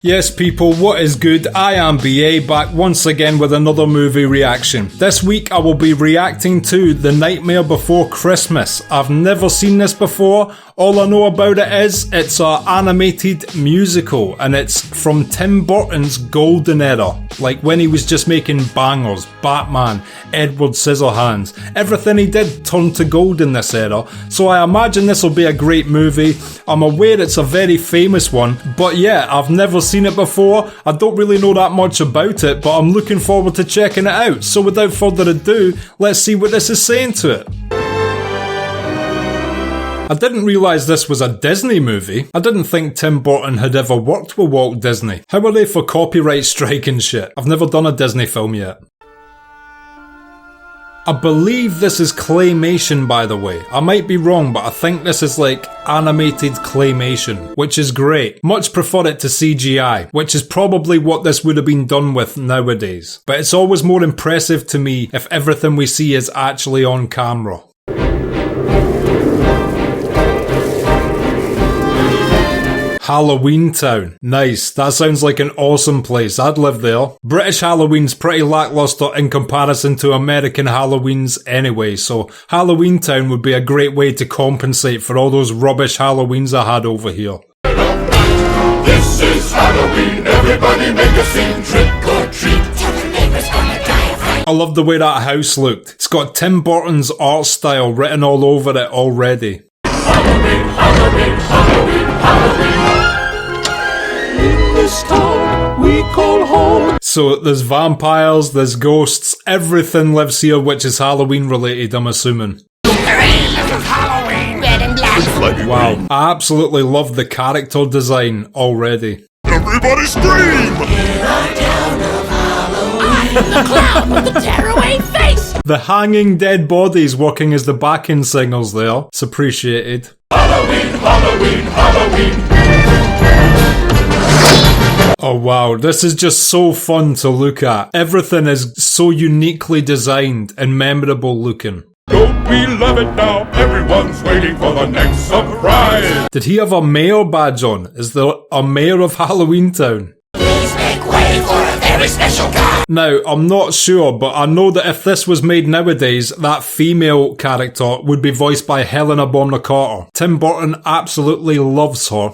Yes people, what is good? I am BA, back once again with another movie reaction. This week I will be reacting to The Nightmare Before Christmas. I've never seen this before. All I know about it is it's an animated musical and it's from Tim Burton's golden era. Like when he was just making bangers, Batman, Edward Scissorhands. Everything he did turned to gold in this era. So I imagine this will be a great movie. I'm aware it's a very famous one, but yeah, I've never seen it before. I don't really know that much about it, but I'm looking forward to checking it out. So without further ado, let's see what this is saying to it. I didn't realise this was a Disney movie. I didn't think Tim Burton had ever worked with Walt Disney. How are they for copyright strike and shit? I've never done a Disney film yet. I believe this is claymation, by the way. I might be wrong, but I think this is like animated claymation, which is great. Much prefer it to CGI, which is probably what this would have been done with nowadays. But it's always more impressive to me if everything we see is actually on camera. Halloween Town. Nice, that sounds like an awesome place, I'd live there. British Halloween's pretty lackluster in comparison to American Halloweens anyway, so Halloween Town would be a great way to compensate for all those rubbish Halloweens I had over here. This is Halloween, everybody make a scene, trick or treat. Tell the neighbors gonna die of fright. I love the way that house looked. It's got Tim Burton's art style written all over it already. Halloween, Halloween, Halloween, Halloween. In this town we call home. So there's vampires, there's ghosts, everything lives here which is Halloween related, I'm assuming. Halloween, red and black. Wow, I absolutely love the character design already. Everybody scream! In our town of Halloween, the clown with the tearaway face. The hanging dead bodies working as the backing singers there. It's appreciated. Halloween, Halloween, Halloween. Oh wow, this is just so fun to look at. Everything is so uniquely designed and memorable looking. Don't we love it now? Everyone's waiting for the next surprise. Did he have a mayor badge on? Is there a mayor of Halloween Town? Please make way for a very special guy. Now, I'm not sure, but I know that if this was made nowadays, that female character would be voiced by Helena Bonham Carter. Tim Burton absolutely loves her.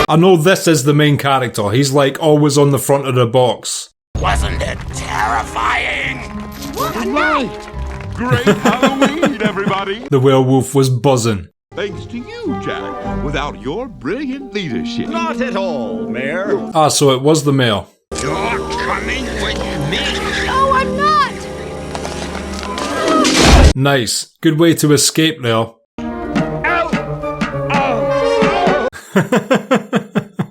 I know this is the main character. He's like always on the front of the box. Wasn't it terrifying? What a night! Great Halloween, everybody! The werewolf was buzzing. Thanks to you, Jack. Without your brilliant leadership. Not at all, Mayor. Ah, so it was the mayor. You're coming with me. No, I'm not! Nice. Good way to escape there.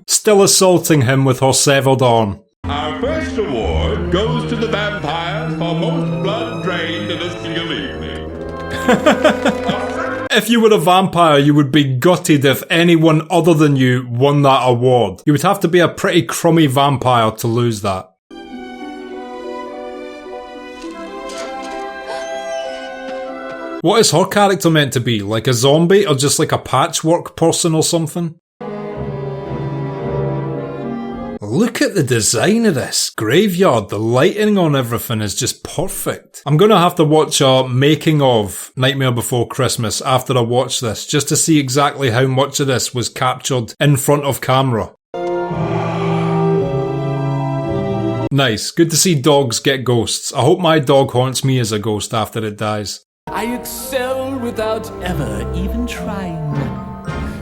Still assaulting him with her severed arm. Our first award goes to the vampires for most blood drained in a single evening. If you were a vampire, you would be gutted if anyone other than you won that award. You would have to be a pretty crummy vampire to lose that. What is her character meant to be? Like a zombie or just like a patchwork person or something? Look at the design of this graveyard. The lighting on everything is just perfect. I'm gonna have to watch a making of Nightmare Before Christmas after I watch this, just to see exactly how much of this was captured in front of camera. Nice. Good to see dogs get ghosts. I hope my dog haunts me as a ghost after it dies. I excel without ever even trying.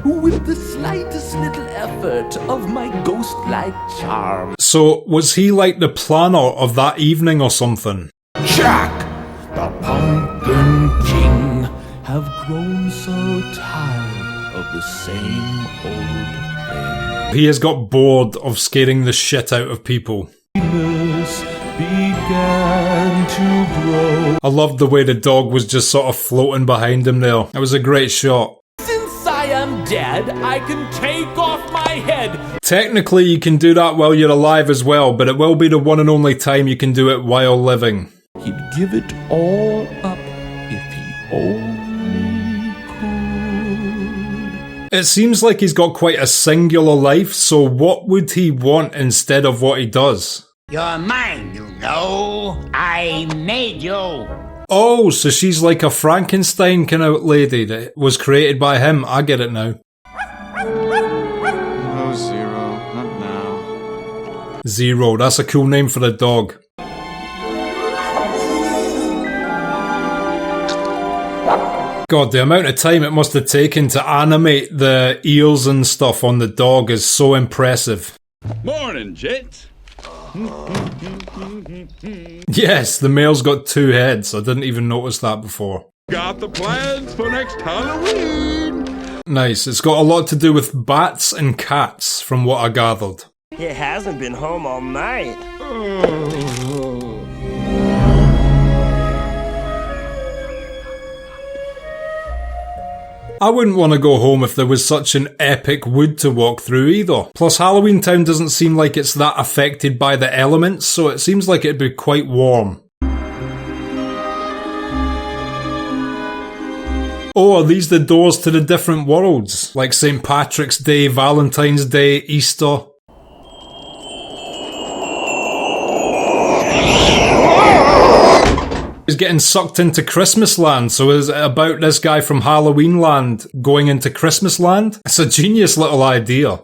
With the slightest little effort of my ghost-like charm. So, was he like the planner of that evening or something? Jack, the Pumpkin King, have grown so tired of the same old thing. He has got bored of scaring the shit out of people. Began to grow. I loved the way the dog was just sort of floating behind him there. It was a great shot. Since I am dead, I can take off my head. Technically, you can do that while you're alive as well, but it will be the one and only time you can do it while living. He'd give it all up if he only It seems like he's got quite a singular life, so what would he want instead of what he does? You're mine, you know. I made you. Oh, so she's like a Frankenstein kind of lady that was created by him. I get it now. Oh, Zero, not now. Zero, that's a cool name for a dog. God, the amount of time it must have taken to animate the ears and stuff on the dog is so impressive. Morning, gents. Yes, the male's got 2 heads. I didn't even notice that before. Got the plans for next Halloween. Nice. It's got a lot to do with bats and cats, from what I gathered. He hasn't been home all night. I wouldn't want to go home if there was such an epic wood to walk through either. Plus, Halloween Town doesn't seem like it's that affected by the elements, so it seems like it'd be quite warm. Oh, are these the doors to the different worlds? Like St. Patrick's Day, Valentine's Day, Easter? He's getting sucked into Christmas Land, so is it about this guy from Halloween Land going into Christmas Land? It's a genius little idea.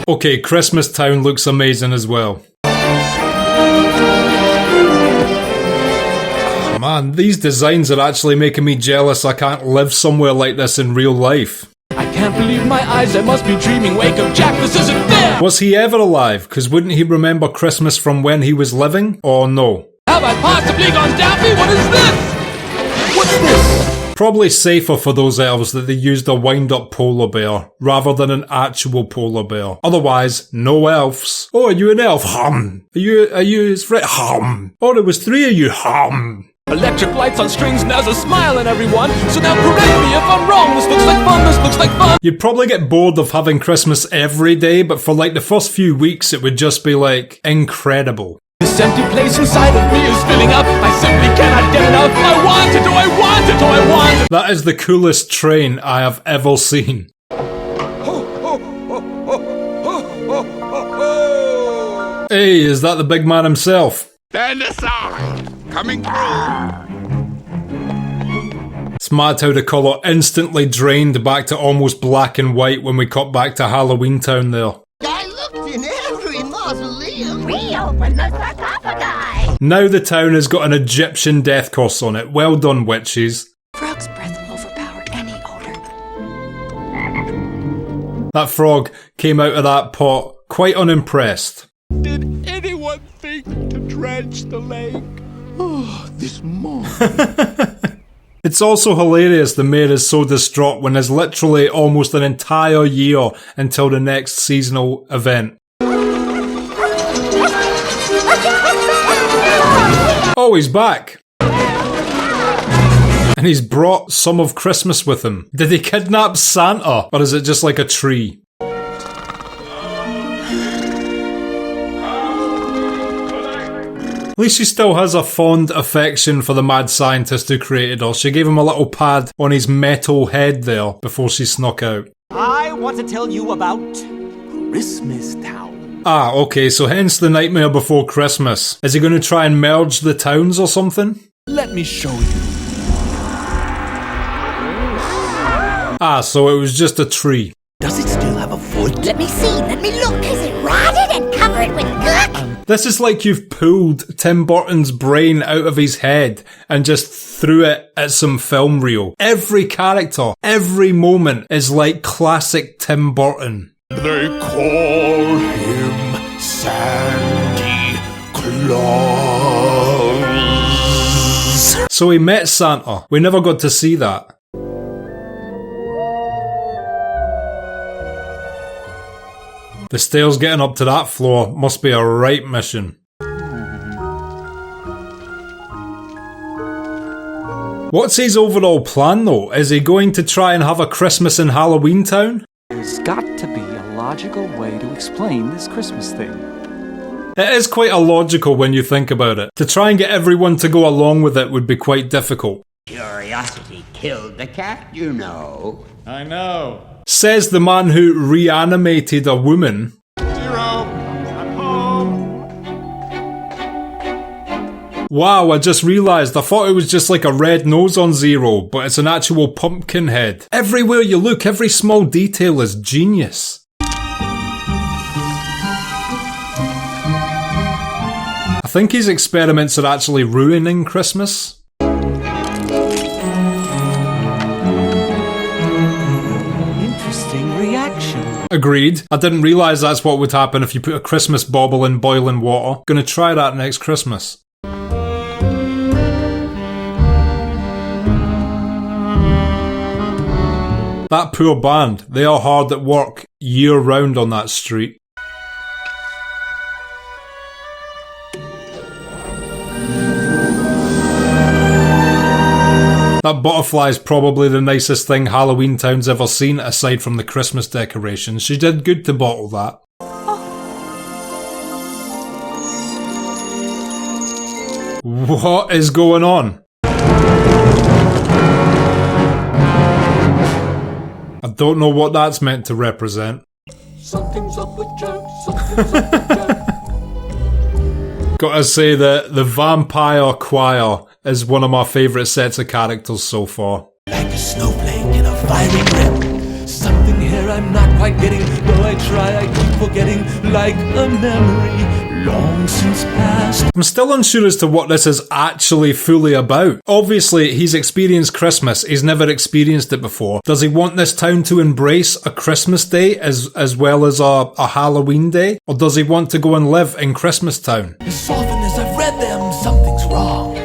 Okay, Christmas Town looks amazing as well. Oh, man, these designs are actually making me jealous I can't live somewhere like this in real life. I can't believe my eyes, I must be dreaming. Wake up, Jack, this isn't fair! Was he ever alive? Because wouldn't he remember Christmas from when he was living? Or no? Have I possibly gone daffy? What is this? What's this? Probably safer for those elves that they used a wind-up polar bear, rather than an actual polar bear. Otherwise, no elves. Oh, are you an elf? Hum. Are you his friend? Hum. Oh, there was 3 of you. Hum. Electric lights on strings and there's a smile in everyone. So now correct me if I'm wrong. This looks like fun, this looks like fun. You'd probably get bored of having Christmas every day, but for like the first few weeks it would just be like incredible. This empty place inside of me is filling up. I simply cannot get enough. I want it, I want it, I want it. That is the coolest train I have ever seen. Hey, is that the big man himself? Stand aside. Coming through. It's mad how the colour instantly drained back to almost black and white when we cut back to Halloween Town there. I looked in every mausoleum. We opened the sarcophagi. Now the town has got an Egyptian death curse on it. Well done, witches. Frog's breath will overpower any odor. That frog came out of that pot quite unimpressed. Did anyone think to dredge the lake? Oh, this morning. It's also hilarious the mayor is so distraught when there's literally almost an entire year until the next seasonal event. Oh, he's back! And he's brought some of Christmas with him. Did he kidnap Santa? Or is it just like a tree? At least she still has a fond affection for the mad scientist who created her. She gave him a little pad on his metal head there before she snuck out. I want to tell you about Christmas Town. Ah, okay, so hence the Nightmare Before Christmas. Is he going to try and merge the towns or something? Let me show you. Ah, so it was just a tree. Does it still have a foot? Let me see, let me look. Is it rotted and covered with gunk? This is like you've pulled Tim Burton's brain out of his head and just threw it at some film reel. Every character, every moment is like classic Tim Burton. They call him Sandy Claus. So he met Santa. We never got to see that. The stairs getting up to that floor must be a right mission. What's his overall plan though? Is he going to try and have a Christmas in Halloween Town? There's got to be a logical way to explain this Christmas thing. It is quite illogical when you think about it. To try and get everyone to go along with it would be quite difficult. Curiosity killed the cat, you know. I know. Says the man who reanimated a woman. Zero. I'm home. Wow, I just realised I thought it was just like a red nose on Zero, but it's an actual pumpkin head. Everywhere you look, every small detail is genius. I think his experiments are actually ruining Christmas. Interesting reaction. Agreed. I didn't realise that's what would happen if you put a Christmas bauble in boiling water. Gonna try that next Christmas. That poor band, they are hard at work year round on that street. That butterfly is probably the nicest thing Halloween Town's ever seen, aside from the Christmas decorations. She did good to bottle that. What is going on? I don't know what that's meant to represent. Something's up with Jack. Something's up with Jack. Gotta say that the Vampire Choir is one of my favourite sets of characters so far. Like a snowflake in a fiery grip. Something here I'm not quite getting. Though I try, I keep forgetting. Like a memory long since past. I'm still unsure as to what this is actually fully about. Obviously, he's experienced Christmas. He's never experienced it before. Does he want this town to embrace a Christmas day as well as a Halloween day? Or does he want to go and live in Christmas Town? As often as I've read them, something's wrong.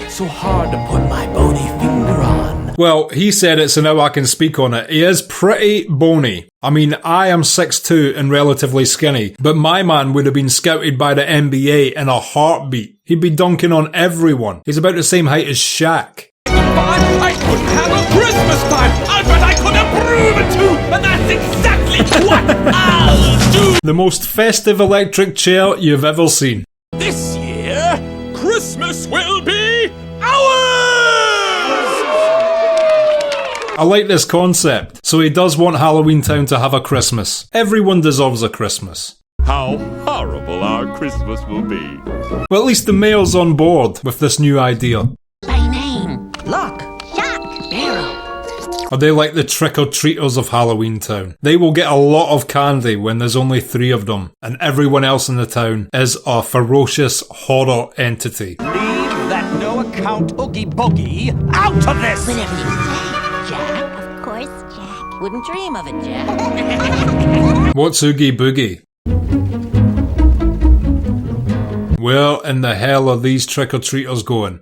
So hard to put my bony finger on. Well, he said it, so now I can speak on it. He is pretty bony. I mean, I am 6'2" and relatively skinny, but my man would have been scouted by the NBA in a heartbeat. He'd be dunking on everyone. He's about the same height as Shaq. I couldn't have a Christmas time, but I could improve it too, and that's exactly what I'll do. The most festive electric chair you've ever seen. This year, Christmas will be ours! I like this concept. So he does want Halloween Town to have a Christmas. Everyone deserves a Christmas. How horrible our Christmas will be. Well, at least the mayor's on board with this new idea. By name. Look. Jack. Barrel. Are they like the trick-or-treaters of Halloween Town? They will get a lot of candy when there's only 3 of them, and everyone else in the town is a ferocious horror entity. Leave that no-account oogie-boogie out of this! Whatever you say, Jack. Of course, Jack. Wouldn't dream of it, Jack. What's Oogie Boogie? Where in the hell are these trick-or-treaters going?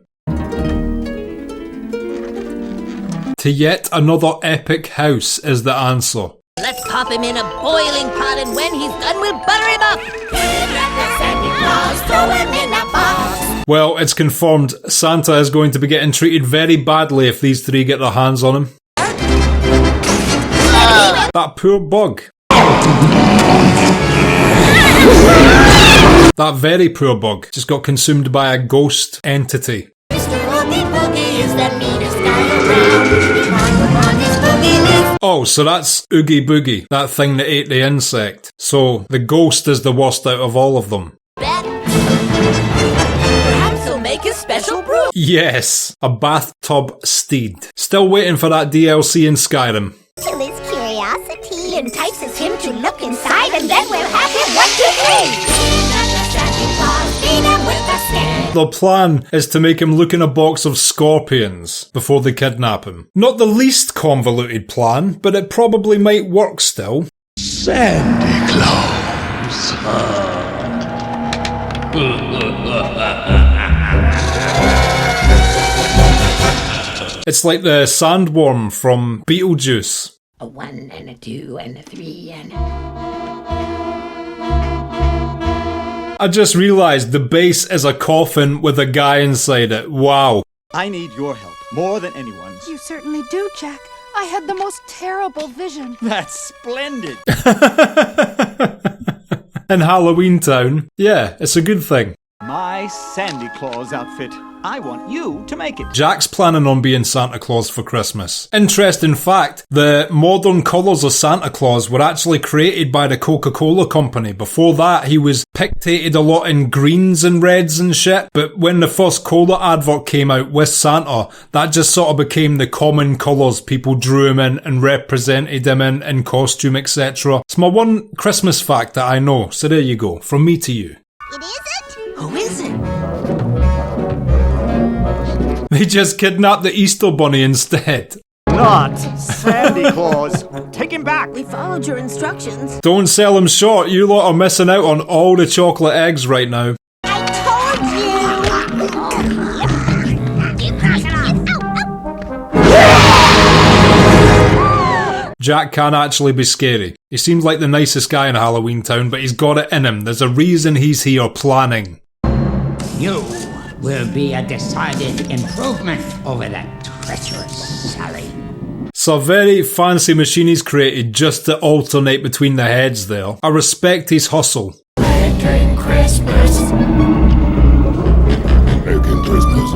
To yet another epic house is the answer. Let's pop him in a boiling pot, and when he's done, we'll butter him up. Santa Claus, throw him in a box. Well, it's confirmed Santa is going to be getting treated very badly if these 3 get their hands on him. That poor bug. That very poor bug just got consumed by a ghost entity. Mr. Oogie Boogie is the meanest guy around. On his boogie list. Oh, so that's Oogie Boogie, that thing that ate the insect. So the ghost is the worst out of all of them. Perhaps he'll make his special brew. Yes, a bathtub steed. Still waiting for that DLC in Skyrim. Till his curiosity entices him to look inside, and then we'll have him 1, 2, 3. Feed him with a stick. The plan is to make him look in a box of scorpions before they kidnap him. Not the least convoluted plan, but it probably might work still. Santa Claus. It's like the sandworm from Beetlejuice. A 1 and a 2 and a 3 and I just realised the base is a coffin with a guy inside it. Wow. I need your help more than anyone's. You certainly do, Jack. I had the most terrible vision. That's splendid. In Halloween Town, yeah, it's a good thing. My Sandy Claus outfit. I want you to make it. Jack's planning on being Santa Claus for Christmas. Interesting fact, the modern colours of Santa Claus were actually created by the Coca-Cola company. Before that, he was pictated a lot in greens and reds and shit, but when the first cola advert came out with Santa, that just sort of became the common colours people drew him in and represented him in costume, etc. It's my one Christmas fact that I know, so there you go, from me to you. It isn't? Who is it? They just kidnapped the Easter Bunny instead. Not Santa Claus. Take him back. We followed your instructions. Don't sell him short, you lot are missing out on all the chocolate eggs right now. I told you! Jack can actually be scary. He seems like the nicest guy in Halloween Town, but he's got it in him. There's a reason he's here planning. You will be a decided improvement over that treacherous Sally. So a very fancy machine he's created just to alternate between the heads there. I respect his hustle. Making Christmas. Making Christmas.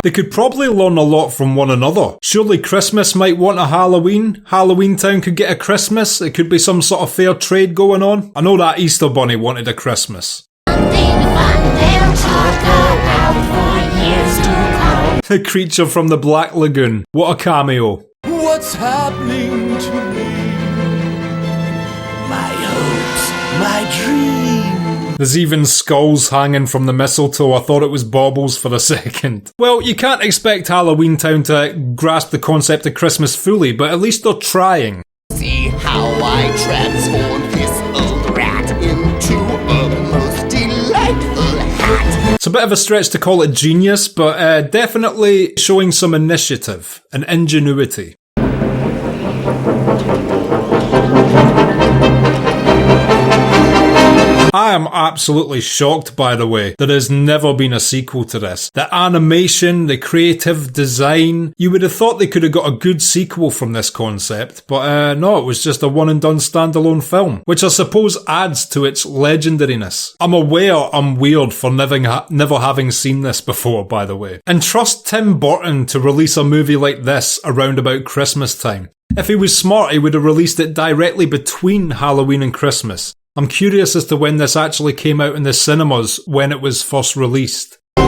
They could probably learn a lot from one another. Surely Christmas might want a Halloween. Halloween Town could get a Christmas. It could be some sort of fair trade going on. I know that Easter Bunny wanted a Christmas. The creature from the Black Lagoon. What a cameo. What's happening to me? My hopes, my dreams. There's even skulls hanging from the mistletoe. I thought it was baubles for a second. Well, you can't expect Halloween Town to grasp the concept of Christmas fully, but at least they're trying. See how I transformed this old rat into a most delightful hat. It's a bit of a stretch to call it genius, but definitely showing some initiative and ingenuity. I am absolutely shocked, by the way, there has never been a sequel to this. The animation, the creative design, you would have thought they could have got a good sequel from this concept, but no, it was just a one and done standalone film, which I suppose adds to its legendariness. I'm aware I'm weird for never having seen this before, by the way. And trust Tim Burton to release a movie like this around about Christmas time. If he was smart, he would have released it directly between Halloween and Christmas. I'm curious as to when this actually came out in the cinemas when it was first released. I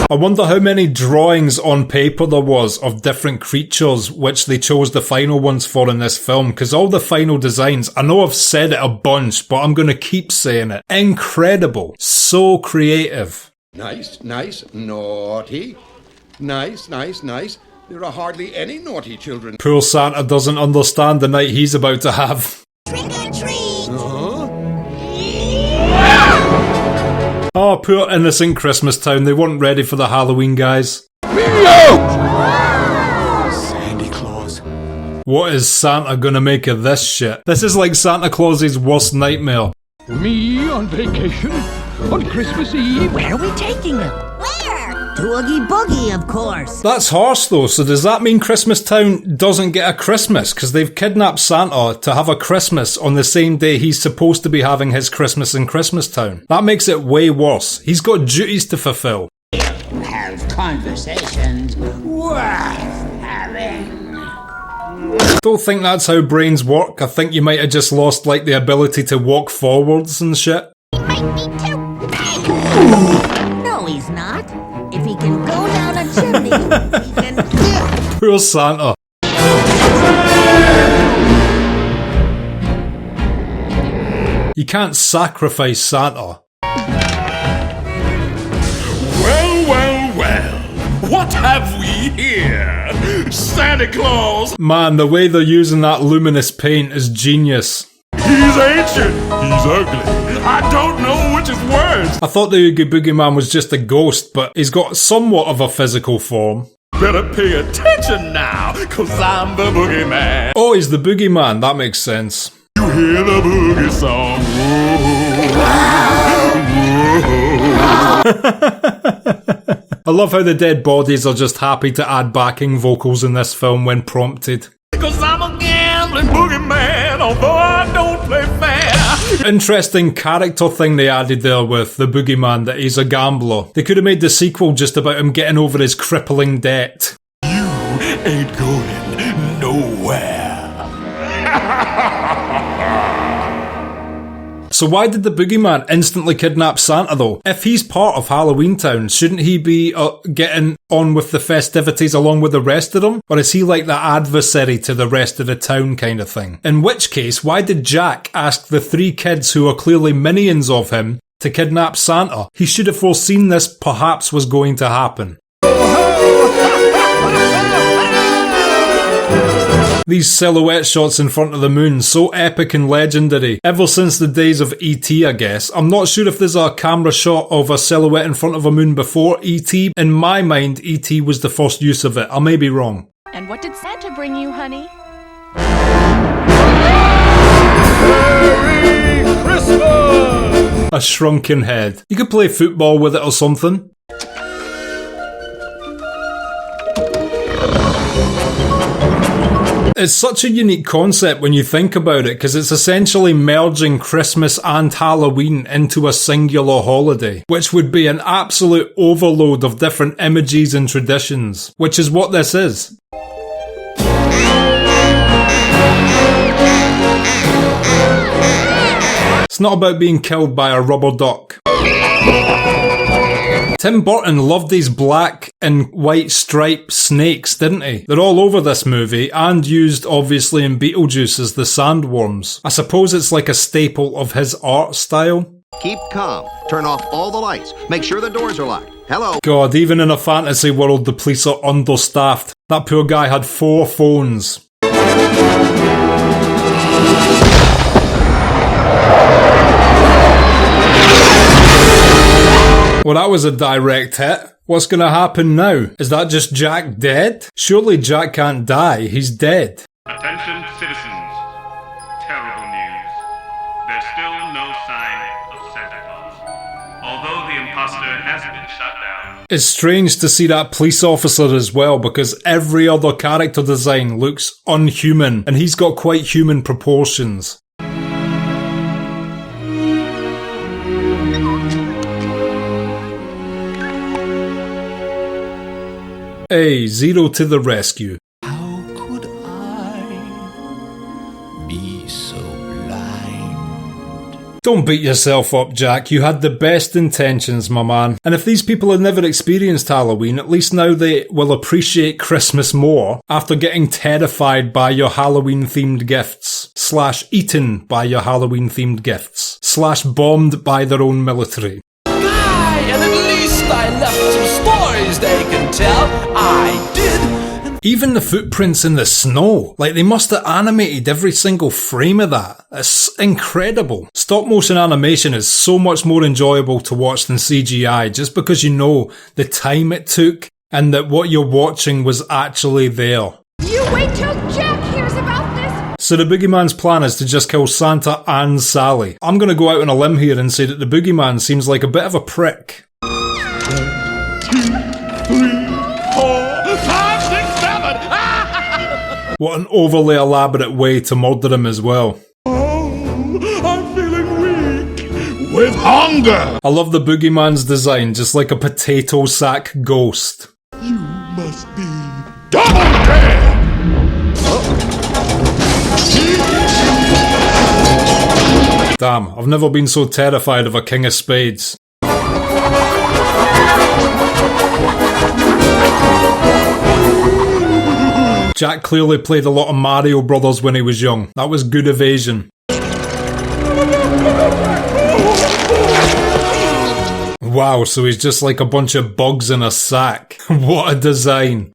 wonder how many drawings on paper there was of different creatures which they chose the final ones for in this film, because all the final designs, I know I've said it a bunch, but I'm going to keep saying it. Incredible. So creative. Nice, nice, naughty. Nice, nice, nice. There are hardly any naughty children. Poor Santa doesn't understand the night he's about to have. Trick or treat! Oh, poor innocent Christmas Town. They weren't ready for the Halloween guys. Santa Claus. What is Santa gonna make of this shit? This is like Santa Claus's worst nightmare. Me on vacation? On Christmas Eve? Where are we taking him? Where? To Oogie Boogie, of course. That's harsh though, so does that mean Christmas Town doesn't get a Christmas? Because they've kidnapped Santa to have a Christmas on the same day he's supposed to be having his Christmas in Christmas Town. That makes it way worse. He's got duties to fulfill. Have conversations worth having. Don't think that's how brains work. I think you might have just lost like the ability to walk forwards and shit. He might be too big. No, he's not. If he can go down a chimney, he can... Poor Santa. You can't sacrifice Santa. Well, what have we here? Santa Claus! Man, the way they're using that luminous paint is genius. He's ancient, he's ugly. I don't know which is worse. I thought the Oogie Boogie Man was just a ghost, but he's got somewhat of a physical form. Better pay attention now, cause I'm the boogeyman. Oh, he's the Boogeyman, that makes sense. You hear the boogie song. I love how the dead bodies are just happy to add backing vocals in this film when prompted. Cause I'm a gambling boogeyman, although I don't play fair. Interesting character thing they added there with the boogeyman, that he's a gambler. They could have made the sequel just about him getting over his crippling debt. You ain't going nowhere. So why did the boogeyman instantly kidnap Santa though? If he's part of Halloween Town, shouldn't he be getting on with the festivities along with the rest of them? Or is he like the adversary to the rest of the town kind of thing? In which case, why did Jack ask the 3 kids who are clearly minions of him to kidnap Santa? He should have foreseen this perhaps was going to happen. These silhouette shots in front of the moon, so epic and legendary. Ever since the days of E.T., I guess. I'm not sure if there's a camera shot of a silhouette in front of a moon before E.T. In my mind, E.T. was the first use of it. I may be wrong. And what did Santa bring you, honey? Merry Christmas! A shrunken head. You could play football with it or something. It's such a unique concept when you think about it, because it's essentially merging Christmas and Halloween into a singular holiday, which would be an absolute overload of different images and traditions, which is what this is. It's not about being killed by a rubber duck. Tim Burton loved these black and white striped snakes, didn't he? They're all over this movie, and used obviously in Beetlejuice as the sandworms. I suppose it's like a staple of his art style. Keep calm. Turn off all the lights. Make sure the doors are locked. Hello? God, even in a fantasy world, the police are understaffed. That poor guy had 4 phones. Well, that was a direct hit. What's gonna happen now? Is that just Jack dead? Surely Jack can't die, he's dead. Attention citizens. Terrible news. There's still no sign of Santa Claus. Although the imposter has been shut down. It's strange to see that police officer as well, because every other character design looks unhuman, and he's got quite human proportions. Hey, Zero to the rescue. How could I be so blind? Don't beat yourself up, Jack. You had the best intentions, my man. And if these people have never experienced Halloween, at least now they will appreciate Christmas more after getting terrified by your Halloween-themed gifts, / eaten by your Halloween-themed gifts, / bombed by their own military. And at least I left some stories they can tell. I did. Even the footprints in the snow, like they must have animated every single frame of that. It's incredible. Stop motion animation is so much more enjoyable to watch than CGI, just because you know the time it took and that what you're watching was actually there. You wait till Jack hears about this! So the boogeyman's plan is to just kill Santa and Sally. I'm gonna go out on a limb here and say that the boogeyman seems like a bit of a prick. 1, 2, 3, 4, 5, 6, 7! What an overly elaborate way to murder him as well. Oh, I'm feeling weak with hunger! I love the boogeyman's design, just like a potato sack ghost. You must be double dead! Damn, I've never been so terrified of a king of spades. Jack clearly played a lot of Mario Brothers when he was young. That was good evasion. Wow, so he's just like a bunch of bugs in a sack. What a design.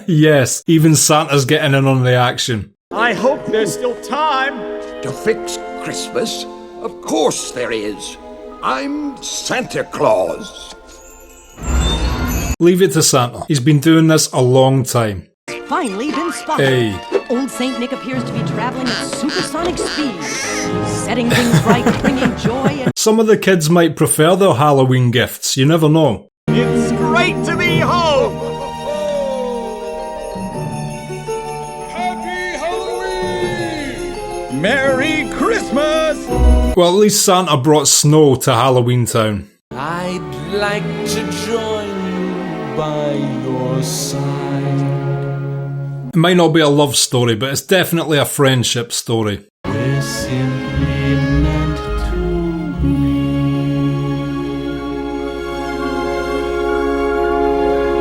Yes, even Santa's getting in on the action. I hope there's still time. To fix Christmas? Of course there is. I'm Santa Claus. Leave it to Santa. He's been doing this a long time. Finally been spotted. Hey. Old Saint Nick appears to be traveling at supersonic speed, setting things right, bringing joy and... Some of the kids might prefer their Halloween gifts, you never know. It's great to be home! Merry Christmas! Well, at least Santa brought snow to Halloween Town. I'd like to join you by your side. It might not be a love story, but it's definitely a friendship story. We're simply meant to be.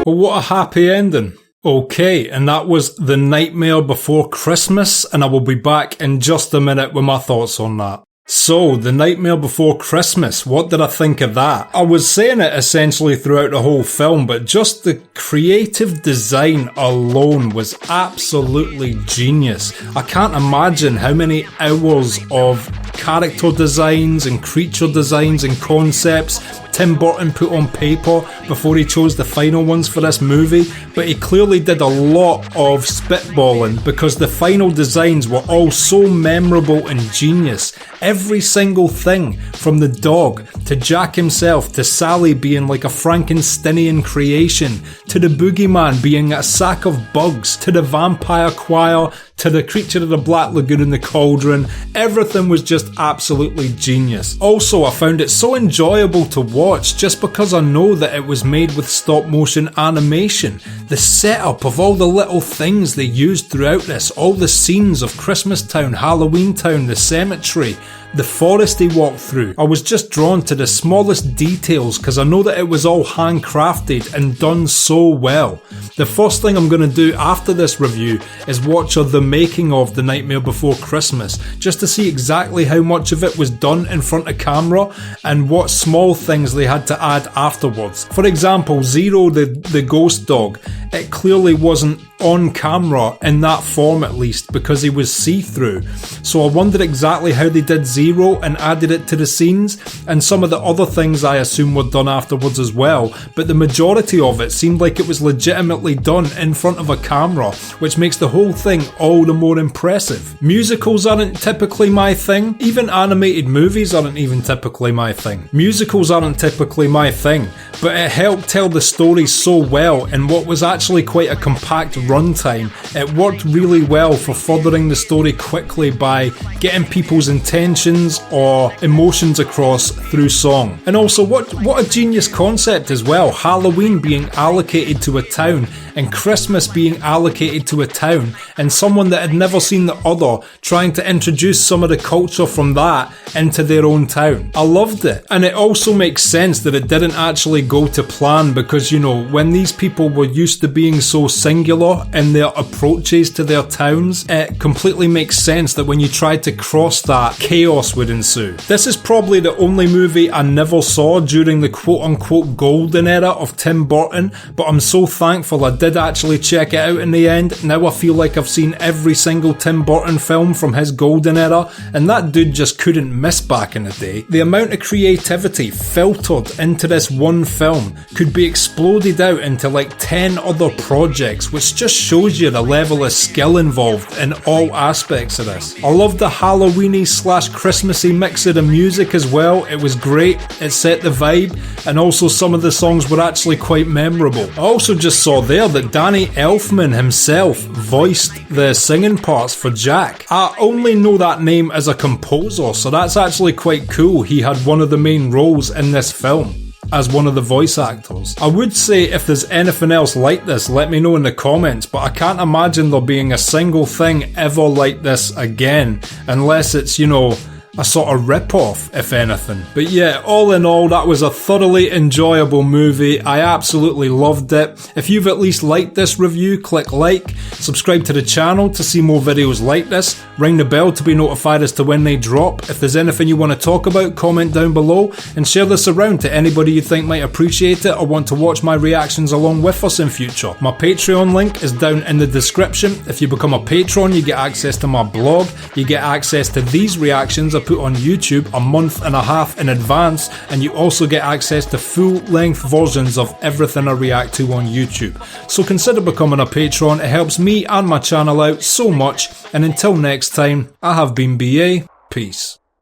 Well, what a happy ending. Okay, and that was The Nightmare Before Christmas, and I will be back in just a minute with my thoughts on that. So, The Nightmare Before Christmas, what did I think of that? I was saying it essentially throughout the whole film, but just the creative design alone was absolutely genius. I can't imagine how many hours of character designs and creature designs and concepts Tim Burton put on paper before he chose the final ones for this movie, but he clearly did a lot of spitballing because the final designs were all so memorable and genius. Every single thing, from the dog, to Jack himself, to Sally being like a Frankensteinian creation, to the boogeyman being a sack of bugs, to the vampire choir, to the creature of the Black Lagoon in the cauldron, everything was just absolutely genius. Also, I found it so enjoyable to watch just because I know that it was made with stop motion animation. The setup of all the little things they used throughout this, all the scenes of Christmas Town, Halloween Town, the cemetery, the forest he walked through. I was just drawn to the smallest details because I know that it was all handcrafted and done so well. The first thing I'm going to do after this review is watch the making of The Nightmare Before Christmas, just to see exactly how much of it was done in front of camera and what small things they had to add afterwards. For example, Zero, the ghost dog, it clearly wasn't on camera in that form at least because he was see-through. So I wondered exactly how they did Zero and added it to the scenes, and some of the other things I assume were done afterwards as well, but the majority of it seemed like it was legitimately done in front of a camera, which makes the whole thing all the more impressive. Musicals aren't typically my thing. Even animated movies aren't even typically my thing. Musicals aren't typically my thing, but it helped tell the story so well in what was actually quite a compact runtime. It worked really well for furthering the story quickly by getting people's intentions or emotions across through song. And also, what a genius concept as well. Halloween being allocated to a town and Christmas being allocated to a town, and someone that had never seen the other trying to introduce some of the culture from that into their own town. I loved it. And it also makes sense that it didn't actually go to plan because, you know, when these people were used to being so singular in their approaches to their towns, it completely makes sense that when you tried to cross that, chaos would ensue. This is probably the only movie I never saw during the quote-unquote golden era of Tim Burton, but I'm so thankful I did actually check it out in the end. Now I feel like I've seen every single Tim Burton film from his golden era, and that dude just couldn't miss back in the day. The amount of creativity filtered into this one film could be exploded out into like 10 other projects, which just shows you the level of skill involved in all aspects of this. I love the Halloweeny / Christmassy mix of the music as well. It was great, it set the vibe, and also some of the songs were actually quite memorable. I also just saw there that Danny Elfman himself voiced the singing parts for Jack. I only know that name as a composer, so that's actually quite cool. He had one of the main roles in this film as one of the voice actors. I would say if there's anything else like this, let me know in the comments, but I can't imagine there being a single thing ever like this again, unless it's, you know, a sort of rip-off, if anything. But yeah, all in all, that was a thoroughly enjoyable movie. I absolutely loved it. If you've at least liked this review, click like, subscribe to the channel to see more videos like this, ring the bell to be notified as to when they drop. If there's anything you want to talk about, comment down below, and share this around to anybody you think might appreciate it or want to watch my reactions along with us in future. My Patreon link is down in the description. If you become a patron, you get access to my blog, you get access to these reactions I put on YouTube a month and a half in advance, and you also get access to full-length versions of everything I react to on YouTube. So consider becoming a patron, it helps me and my channel out so much, and until next time, I have been BA, peace.